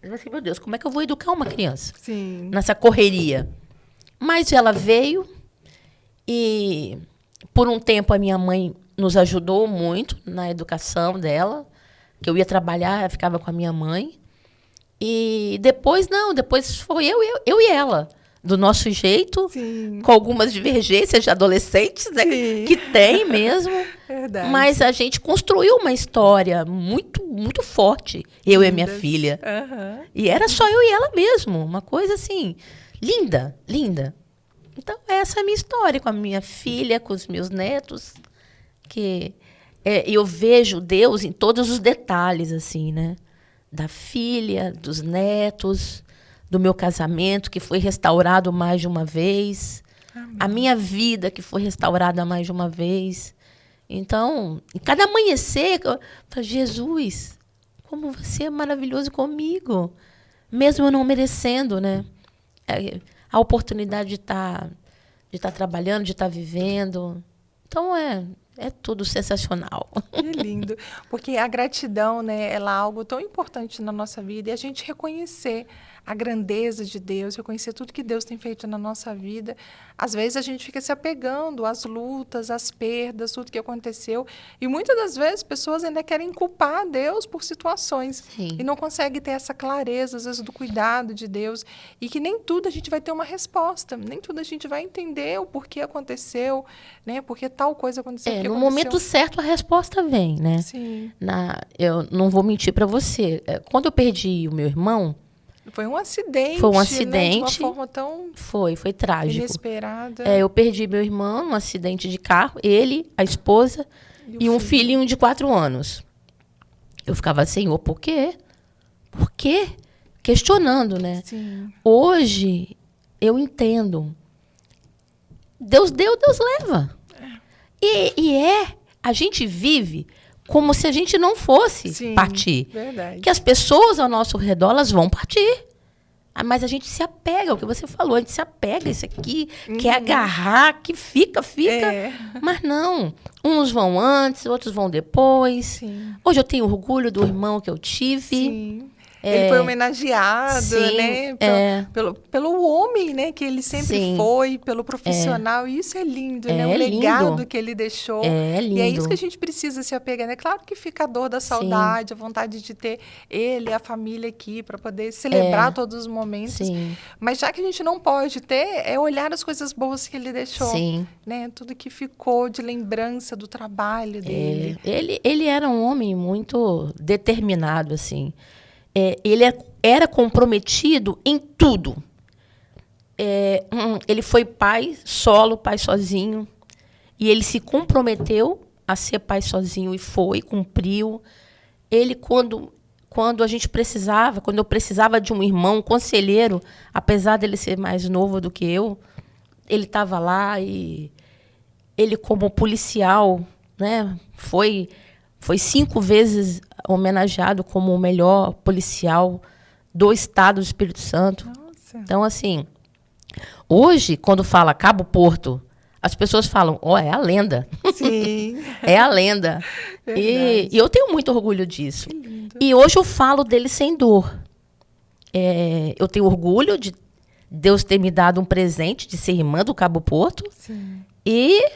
B: Eu falei assim, meu Deus, como é que eu vou educar uma criança?
A: Sim.
B: Nessa correria? Mas ela veio e, por um tempo, a minha mãe nos ajudou muito na educação dela, que eu ia trabalhar, ela ficava com a minha mãe. E depois, depois foi eu e ela, do nosso jeito,
A: Sim.
B: com algumas divergências de adolescentes, né,
A: Sim.
B: que tem mesmo.
A: Verdade.
B: Mas a gente construiu uma história muito, muito forte, eu e a minha
A: Lindas.
B: filha.
A: Aham.
B: E era só eu e ela mesmo, uma coisa assim, linda, linda. Então, essa é a minha história com a minha filha, com os meus netos, que eu vejo Deus em todos os detalhes, assim, né? Da filha, dos netos, do meu casamento, que foi restaurado mais de uma vez,
A: Amém.
B: a minha vida, que foi restaurada mais de uma vez. Então, em cada amanhecer, eu falo, Jesus, como você é maravilhoso comigo, mesmo eu não merecendo, né? A oportunidade de estar trabalhando, de estar vivendo. Então, é tudo sensacional.
A: Que lindo. Porque a gratidão, né, ela é algo tão importante na nossa vida, e a gente reconhecer a grandeza de Deus, reconhecer tudo que Deus tem feito na nossa vida. Às vezes a gente fica se apegando às lutas, às perdas, tudo que aconteceu. E muitas das vezes pessoas ainda querem culpar Deus por situações.
B: Sim.
A: E não conseguem ter essa clareza, às vezes, do cuidado de Deus. E que nem tudo a gente vai ter uma resposta. Nem tudo a gente vai entender o porquê aconteceu, né? Porque tal coisa aconteceu. porque
B: No
A: aconteceu.
B: momento certo, a resposta vem, né?
A: Sim.
B: Eu não vou mentir para você. Quando eu perdi o meu irmão,
A: Foi um acidente.
B: Foi um
A: Né?
B: acidente.
A: De uma forma tão
B: foi trágico.
A: inesperada.
B: Eu perdi meu irmão num acidente de carro, ele, a esposa e um filhinho de 4 anos. Eu ficava, Senhor, por quê? Por quê? Questionando, né?
A: Sim.
B: Hoje, eu entendo. Deus deu, Deus leva. A gente vive como se a gente não fosse
A: Sim,
B: partir.
A: verdade.
B: Que as pessoas ao nosso redor, elas vão partir. Mas a gente se apega, o que você falou, a gente se apega, isso aqui, quer agarrar, que fica. Mas não, uns vão antes, outros vão depois.
A: Sim.
B: Hoje eu tenho orgulho do irmão que eu tive.
A: Sim. Ele foi homenageado,
B: Sim,
A: né? Pelo homem, né? Que ele sempre
B: Sim.
A: foi, pelo profissional. E isso é lindo, né? O
B: É
A: legado
B: lindo.
A: que ele deixou.
B: É lindo.
A: E é isso que a gente precisa se apegar, né? Claro que fica a dor da saudade, a vontade de ter ele, a família aqui, para poder celebrar todos os momentos.
B: Sim.
A: Mas já que a gente não pode ter, é olhar as coisas boas que ele deixou.
B: Sim.
A: Né? Tudo que ficou de lembrança do trabalho dele.
B: Ele era um homem muito determinado, assim. Ele era comprometido em tudo. Ele foi pai solo, pai sozinho. E ele se comprometeu a ser pai sozinho e foi, cumpriu. Ele, quando a gente precisava, quando eu precisava de um irmão, um conselheiro, apesar dele ser mais novo do que eu, ele estava lá e ele, como policial, né, foi 5 vezes homenageado como o melhor policial do estado do Espírito Santo.
A: Nossa.
B: Então, assim, hoje, quando fala Cabo Porto, as pessoas falam, é a lenda.
A: Sim.
B: É a lenda. E eu tenho muito orgulho disso.
A: Que lindo.
B: E hoje eu falo dele sem dor. Eu tenho orgulho de Deus ter me dado um presente de ser irmã do Cabo Porto.
A: Sim.
B: E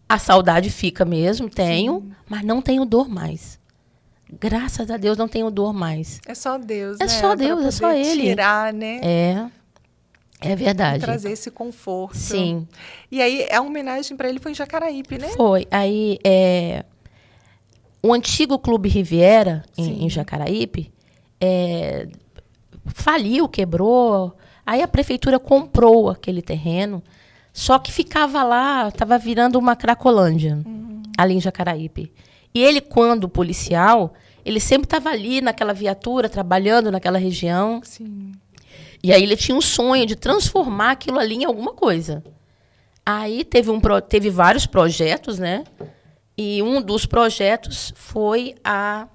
B: a saudade fica mesmo, tenho, mas não tenho dor mais. Graças a Deus não tenho dor mais.
A: É só Deus,
B: É
A: né?
B: só Deus,
A: Pra
B: é só
A: poder
B: Ele.
A: tirar, né?
B: É verdade.
A: E trazer esse conforto.
B: Sim.
A: E aí, a homenagem para ele foi em Jacaraípe, né?
B: Foi. Aí, O antigo Clube Riviera,
A: Sim.
B: em Jacaraípe, faliu, quebrou. Aí a prefeitura comprou aquele terreno, só que ficava lá, estava virando uma Cracolândia, ali em Jacaraípe. E ele, quando policial, ele sempre estava ali naquela viatura, trabalhando naquela região.
A: Sim.
B: E aí ele tinha um sonho de transformar aquilo ali em alguma coisa. Aí teve vários projetos, né? E um dos projetos foi a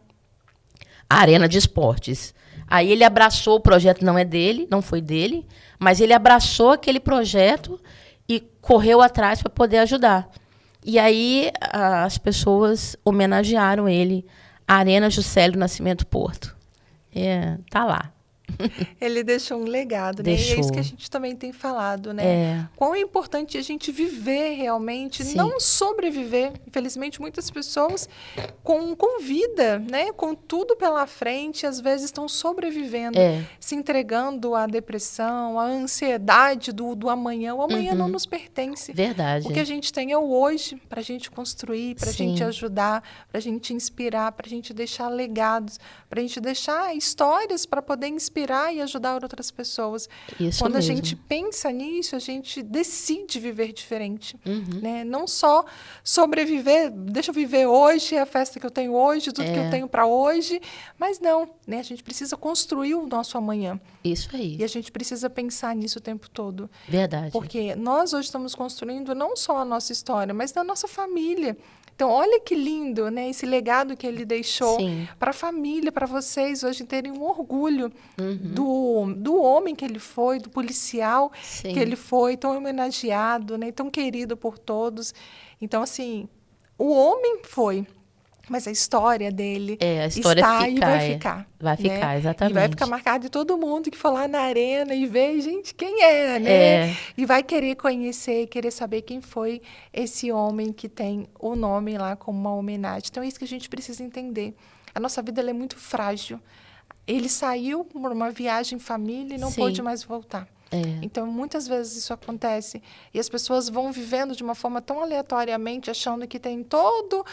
B: Arena de Esportes. Aí ele abraçou, o projeto não é dele, não foi dele, mas ele abraçou aquele projeto e correu atrás para poder ajudar. E aí as pessoas homenagearam ele, a Arena Juscelio Nascimento Porto. Tá lá.
A: Ele deixou um legado, né? E é isso que a gente também tem falado, né? Quão é importante a gente viver realmente,
B: Sim.
A: não sobreviver. Infelizmente, muitas pessoas com vida, né? Com tudo pela frente, às vezes estão sobrevivendo, se entregando à depressão, à ansiedade do amanhã. O amanhã não nos pertence.
B: Verdade.
A: O que a gente tem é o hoje para a gente construir, para a gente ajudar, para a gente inspirar, para a gente deixar legados, para a gente deixar histórias para poder inspirar e ajudar outras pessoas.
B: Isso
A: Quando
B: mesmo.
A: a gente pensa nisso, a gente decide viver diferente. Né? Não só sobreviver, deixa eu viver hoje, a festa que eu tenho hoje, tudo que eu tenho para hoje, mas não. Né? A gente precisa construir o nosso amanhã.
B: Isso aí.
A: E a gente precisa pensar nisso o tempo todo.
B: Verdade.
A: Porque nós hoje estamos construindo não só a nossa história, mas da nossa família. Então, olha que lindo, né? Esse legado que ele deixou para a família, para vocês hoje terem um orgulho do homem que ele foi, do policial que ele foi, tão homenageado, né? Tão querido por todos. Então, assim, o homem foi, mas a história dele
B: a história
A: está
B: fica,
A: e vai ficar.
B: Vai ficar,
A: né?
B: exatamente.
A: E vai ficar marcado de todo mundo que for lá na arena e ver, gente, quem é, né? E vai querer conhecer, querer saber quem foi esse homem que tem o nome lá como uma homenagem. Então, é isso que a gente precisa entender. A nossa vida ela é muito frágil. Ele saiu por uma viagem em família e não pôde mais voltar. Então, muitas vezes isso acontece. E as pessoas vão vivendo de uma forma tão aleatoriamente, achando que tem toda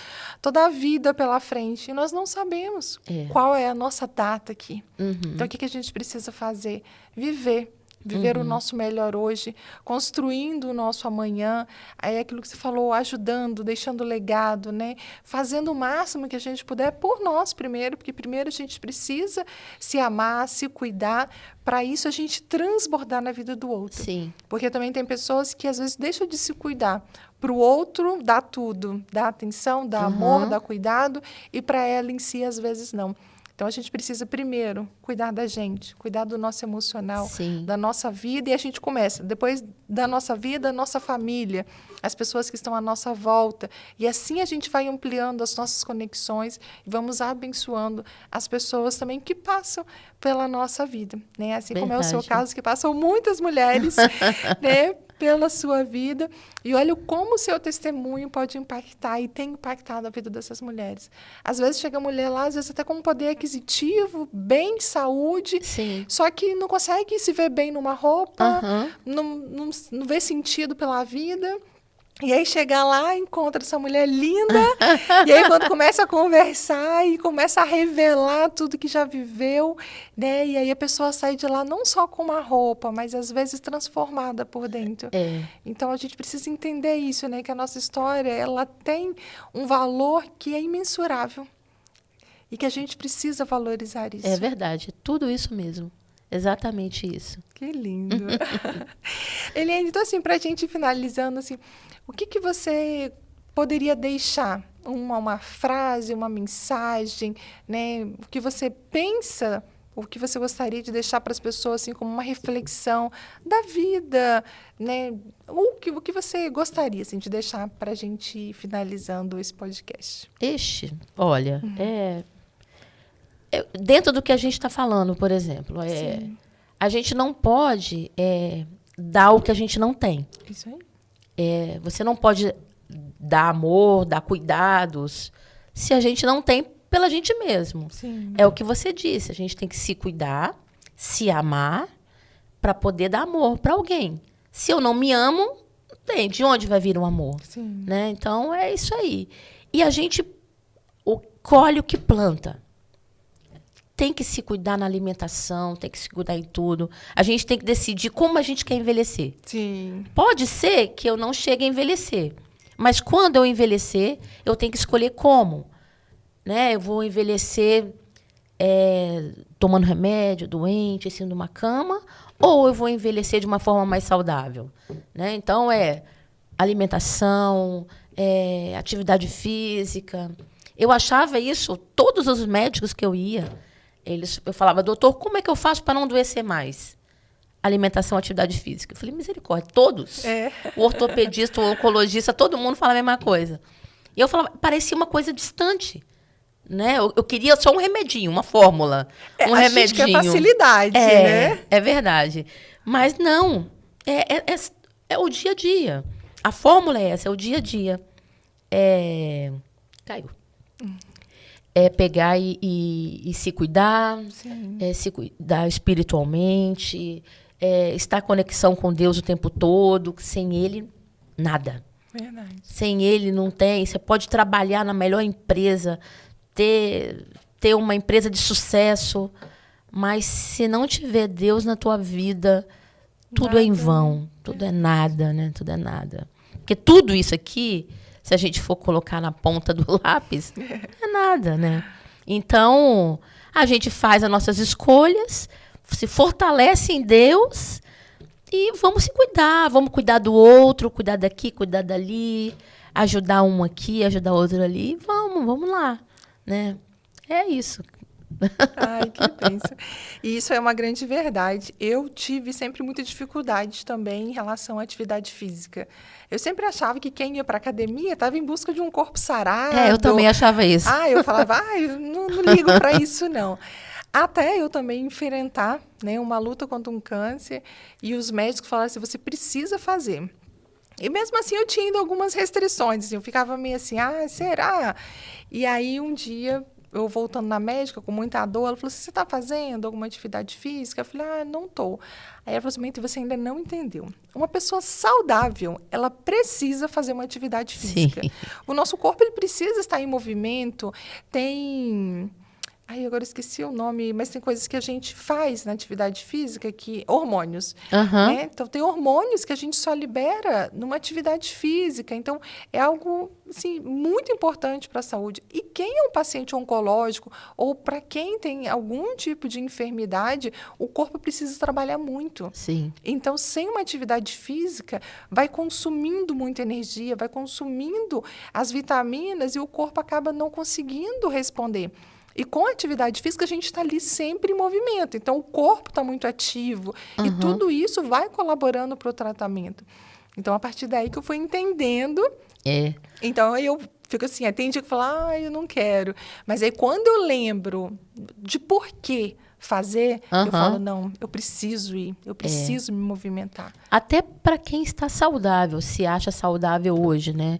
A: a vida pela frente. E nós não sabemos qual é a nossa data aqui. Então, o que a gente precisa fazer? Viver o nosso melhor hoje, construindo o nosso amanhã, é aquilo que você falou, ajudando, deixando legado, né? Fazendo o máximo que a gente puder por nós primeiro, porque primeiro a gente precisa se amar, se cuidar, para isso a gente transbordar na vida do outro.
B: Sim.
A: Porque também tem pessoas que às vezes deixam de se cuidar, para o outro dá tudo, dá atenção, dá amor, dá cuidado, e para ela em si às vezes não. Então, a gente precisa, primeiro, cuidar da gente, cuidar do nosso emocional, da nossa vida, e a gente começa, depois da nossa vida, a nossa família, as pessoas que estão à nossa volta. E assim a gente vai ampliando as nossas conexões e vamos abençoando as pessoas também que passam pela nossa vida. Né? Assim como é o seu caso, que passam muitas mulheres, né? Pela sua vida, e olha como o seu testemunho pode impactar e tem impactado a vida dessas mulheres. Às vezes chega a mulher lá, às vezes até com poder aquisitivo, bem, saúde, só que não consegue se ver bem numa roupa, não vê sentido pela vida. E aí chega lá, encontra essa mulher linda, e aí quando começa a conversar e começa a revelar tudo que já viveu, né? E aí a pessoa sai de lá não só com uma roupa, mas às vezes transformada por dentro. Então a gente precisa entender isso, né? Que a nossa história, ela tem um valor que é imensurável e que a gente precisa valorizar isso.
B: É verdade, tudo isso mesmo. Exatamente isso.
A: Que lindo. Eliane, então assim, para a gente finalizando, assim, o que você poderia deixar? Uma frase, uma mensagem, né? O que você pensa, o que você gostaria de deixar para as pessoas, assim, como uma reflexão da vida, né? O que você gostaria, assim, de deixar para a gente ir finalizando esse podcast?
B: Olha, dentro do que a gente está falando, por exemplo, a gente não pode dar o que a gente não tem.
A: Isso aí.
B: Você não pode dar amor, dar cuidados, se a gente não tem pela gente mesmo.
A: Sim.
B: É o que você disse, a gente tem que se cuidar, se amar, para poder dar amor para alguém. Se eu não me amo, não tem de onde vai vir o amor.
A: Sim.
B: Né? Então, é isso aí. E a gente... colhe o que planta. Tem que se cuidar na alimentação, tem que se cuidar em tudo. A gente tem que decidir como a gente quer envelhecer.
A: Sim.
B: Pode ser que eu não chegue a envelhecer, mas quando eu envelhecer, eu tenho que escolher como. Né? Eu vou envelhecer tomando remédio, doente, assim, numa cama, ou eu vou envelhecer de uma forma mais saudável. Né? Então, alimentação, atividade física. Eu achava isso, todos os médicos que eu ia, eu falava, doutor, como é que eu faço para não adoecer mais? Alimentação, atividade física. Eu falei, misericórdia, todos. O ortopedista, o oncologista, todo mundo fala a mesma coisa. E eu falava, parecia uma coisa distante. Né? Eu queria só um remedinho, uma fórmula. Um
A: a
B: remedinho.
A: Gente quer facilidade, né?
B: É verdade. Mas não. É o dia a dia. A fórmula é essa, é o dia a dia. Caiu. É pegar e se cuidar, se cuidar espiritualmente, estar em conexão com Deus o tempo todo. Sem Ele, nada.
A: Verdade.
B: Sem Ele não tem. Você pode trabalhar na melhor empresa, ter uma empresa de sucesso, mas se não tiver Deus na tua vida, tudo
A: nada,
B: é em vão, tudo é nada, né? Tudo é nada. Porque tudo isso aqui, se a gente for colocar na ponta do lápis, é nada, né? Então, a gente faz as nossas escolhas, se fortalece em Deus e vamos se cuidar. Vamos cuidar do outro, cuidar daqui, cuidar dali, ajudar um aqui, ajudar outro ali. Vamos lá, né? É isso.
A: Ai, que bênção. E isso é uma grande verdade. Eu tive sempre muita dificuldade também em relação à atividade física. Eu sempre achava que quem ia para academia estava em busca de um corpo sarado.
B: Eu também achava isso.
A: Eu falava, eu não ligo para isso, não. Até eu também enfrentar, né, uma luta contra um câncer e os médicos falaram assim, você precisa fazer. E mesmo assim eu tinha ainda algumas restrições. Assim, eu ficava meio assim, será? E aí um dia, eu voltando na médica com muita dor, ela falou assim, você está fazendo alguma atividade física? Eu falei, não estou. Aí ela falou assim, você ainda não entendeu. Uma pessoa saudável, ela precisa fazer uma atividade física.
B: Sim.
A: O nosso corpo ele precisa estar em movimento, tem... agora esqueci o nome, mas tem coisas que a gente faz na atividade física, hormônios.
B: Uhum.
A: Né? Então, tem hormônios que a gente só libera numa atividade física. Então, é algo assim, muito importante para a saúde. E quem é um paciente oncológico ou para quem tem algum tipo de enfermidade, o corpo precisa trabalhar muito.
B: Sim.
A: Então, sem uma atividade física, vai consumindo muita energia, vai consumindo as vitaminas e o corpo acaba não conseguindo responder. E com a atividade física, a gente está ali sempre em movimento. Então, o corpo está muito ativo. E tudo isso vai colaborando para o tratamento. Então, a partir daí que eu fui entendendo. Então, eu fico assim, tem dia que eu falo, eu não quero. Mas aí, quando eu lembro de por que fazer, eu falo, não, eu preciso ir. Eu preciso me movimentar.
B: Até para quem está saudável, se acha saudável hoje, né?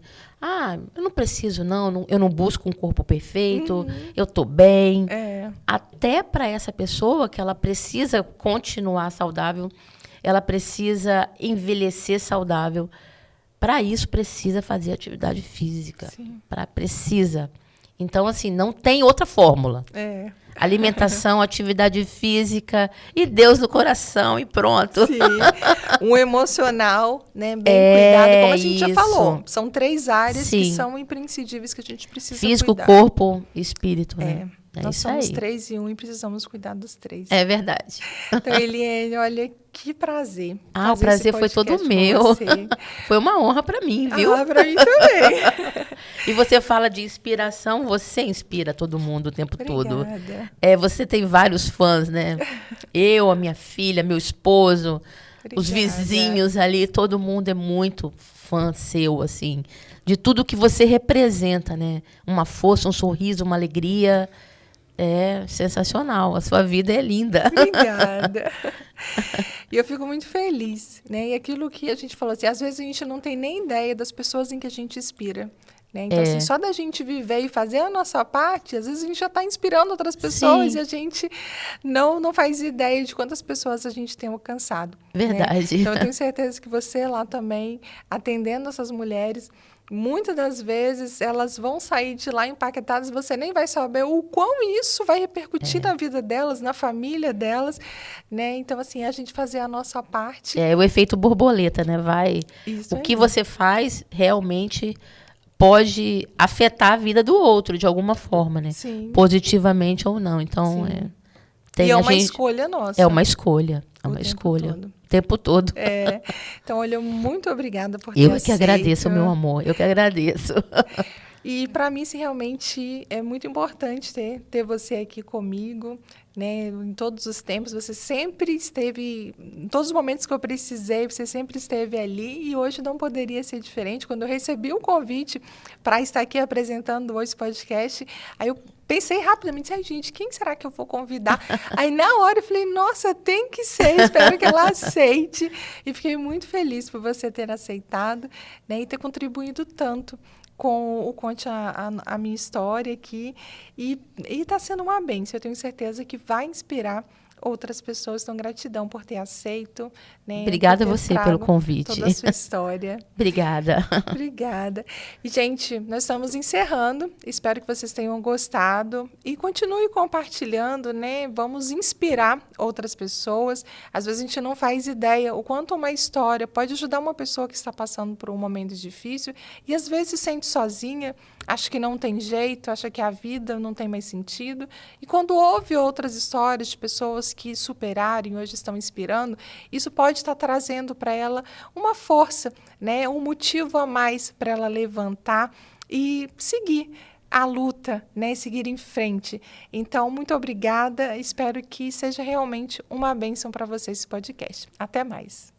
B: Eu não preciso, não, eu não busco um corpo perfeito, eu estou bem. Até para essa pessoa que ela precisa continuar saudável, ela precisa envelhecer saudável. Para isso, precisa fazer atividade física. Precisa. Então, assim, não tem outra fórmula. Alimentação, atividade física e Deus no coração e pronto.
A: Sim. Um emocional, né, bem cuidado, como a gente já falou. São 3 áreas que são imprescindíveis que a gente precisa
B: Físico,
A: cuidar.
B: corpo e espírito, né?
A: Nós
B: isso
A: somos
B: aí.
A: 3 em 1 e precisamos cuidar dos 3.
B: É verdade.
A: Então, Eliane, olha que prazer.
B: O prazer foi todo meu. Foi uma honra para mim, viu?
A: Para mim também.
B: E você fala de inspiração, você inspira todo mundo o tempo todo. Você tem vários fãs, né? Eu, a minha filha, meu esposo, os vizinhos ali, todo mundo é muito fã seu, assim, de tudo que você representa, né? Uma força, um sorriso, uma alegria. É sensacional. A sua vida é linda.
A: Obrigada. E eu fico muito feliz, né? E aquilo que a gente falou assim, às vezes a gente não tem nem ideia das pessoas em que a gente inspira. né? Então, assim, só da gente viver e fazer a nossa parte, às vezes a gente já está inspirando outras pessoas. Sim. E a gente não faz ideia de quantas pessoas a gente tem alcançado.
B: Verdade.
A: Né? Então, eu tenho certeza que você lá também, atendendo essas mulheres, muitas das vezes elas vão sair de lá impactadas, você nem vai saber o quão isso vai repercutir na vida delas, na família delas, né? Então, assim, a gente fazer a nossa parte.
B: É o efeito borboleta, né? O que você faz realmente pode afetar a vida do outro de alguma forma, né?
A: Sim.
B: Positivamente ou não. Então,
A: e é uma escolha nossa.
B: É uma escolha. É uma escolha. O tempo todo.
A: Então, olha, muito obrigada por ter
B: aceito. Eu que agradeço, meu amor. Eu que agradeço.
A: E para mim, realmente é muito importante ter você aqui comigo, né? Em todos os tempos, você sempre esteve, em todos os momentos que eu precisei, você sempre esteve ali, e hoje não poderia ser diferente. Quando eu recebi o convite para estar aqui apresentando hoje esse podcast, aí eu pensei rapidamente, gente, quem será que eu vou convidar? Aí, na hora, eu falei, nossa, tem que ser, espero que ela aceite. E fiquei muito feliz por você ter aceitado, né, e ter contribuído tanto com o Conte a Minha História aqui. E está sendo uma bênção, eu tenho certeza que vai inspirar outras pessoas. Então, gratidão por ter aceito. Né,
B: obrigada a você pelo convite.
A: Toda a sua história.
B: Obrigada.
A: Obrigada. E, gente, nós estamos encerrando. Espero que vocês tenham gostado. E continue compartilhando, né? Vamos inspirar outras pessoas. Às vezes a gente não faz ideia o quanto uma história pode ajudar uma pessoa que está passando por um momento difícil e às vezes se sente sozinha, acha que não tem jeito, acha que a vida não tem mais sentido. E quando ouve outras histórias de pessoas que superaram e hoje estão inspirando, isso pode estar trazendo para ela uma força, né? Um motivo a mais para ela levantar e seguir a luta, né? Seguir em frente. Então, muito obrigada. Espero que seja realmente uma bênção para vocês esse podcast. Até mais.